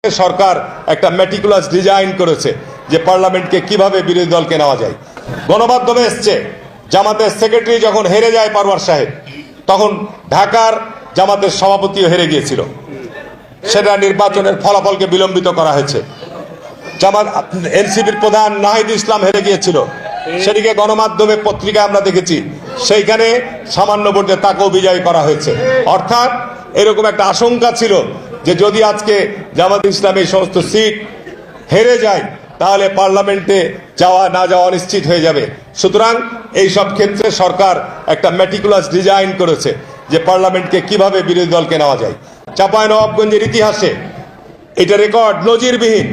সরকার একটা meticulous design করেছে যে পার্লামেন্টকে কিভাবে বিরোধী দলকে নেওয়া যায়। গণমাধ্যমে এসছে জামাতের সেক্রেটারি যখন হেরে যায় পারওয়ার সাহেব, তখন ঢাকার জামাতের সভাপতিও হেরে গিয়েছিল, সেটা নির্বাচনের ফলাফলকে বিলম্বিত করা হয়েছে। জামাত এনসিপির প্রধান নাহিদ ইসলাম হেরে গিয়েছিল, সেটিকে গণমাধ্যমে পত্রিকায় আমরা দেখেছি, সেইখানে সামান্য ভোটে তাকেও বিজয়ী করা হয়েছে। অর্থাৎ এরকম একটা আশঙ্কা ছিল যে যদি আজকে জামাত ইসলাম এই সমস্ত সিট হেরে যায় তাহলে পার্লামেন্টে যাওয়া না যাওয়া অনিশ্চিত হয়ে যাবে। সুতরাং এই সব ক্ষেত্রে সরকার একটা মেটিকুলাস ডিজাইন করেছে যে পার্লামেন্টকে কিভাবে বিরোধী দলকে নেওয়া যায়। চাঁপাইনবাবগঞ্জের ইতিহাসে এটা রেকর্ড, নজিরবিহীন।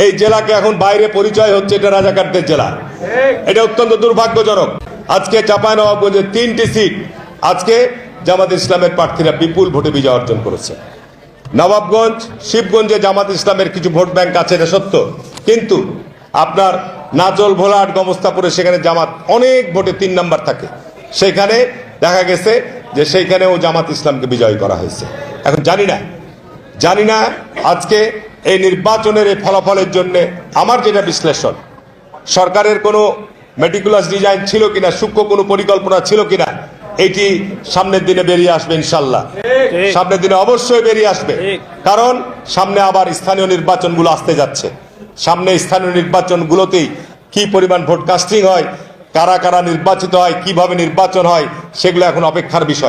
এই জেলাকে এখন বাইরে পরিচয় হচ্ছে এটা রাজাকারদের জেলা। এটা অত্যন্ত দুর্ভাগ্যজনক। আজকে চাঁপাইনবাবগঞ্জের 3টি সিট আজকে জামাত ইসলামের প্রার্থীরা বিপুল ভোটে বিজয় অর্জন করেছে। নবাবগঞ্জ, শিবগঞ্জে জামাত ইসলামের কিছু ভোট ব্যাংক আছে, এটা সত্য, কিন্তু আপনার নাচল, ভোলাট, গমস্তাপুরে সেখানে জামাত অনেক ভোটে 3 নম্বর থাকে, সেখানে দেখা গেছে যে সেইখানেও জামাত ইসলামকে বিজয়ী করা হয়েছে। এখন জানি না আজকে এই নির্বাচনের এই ফলাফলের জন্য আমার যেটা বিশ্লেষণ, সরকারের কোনো মেটিকুলাস ডিজাইন ছিল কিনা, সূক্ষ্ম কোনো পরিকল্পনা ছিল কিনা, এটি সামনের দিনে বেরিয়ে আসবে ইনশাল্লাহ। সামনের দিনে অবশ্যই বেরিয়ে আসবে, কারণ সামনে আবার স্থানীয় নির্বাচনগুলো আসতে যাচ্ছে। সামনে স্থানীয় নির্বাচনগুলোতেই কি পরিমাণ ভোট কাস্টিং হয়, কারা কারা নির্বাচিত হয়, কিভাবে নির্বাচন হয়, সেগুলো এখন অপেক্ষার বিষয়।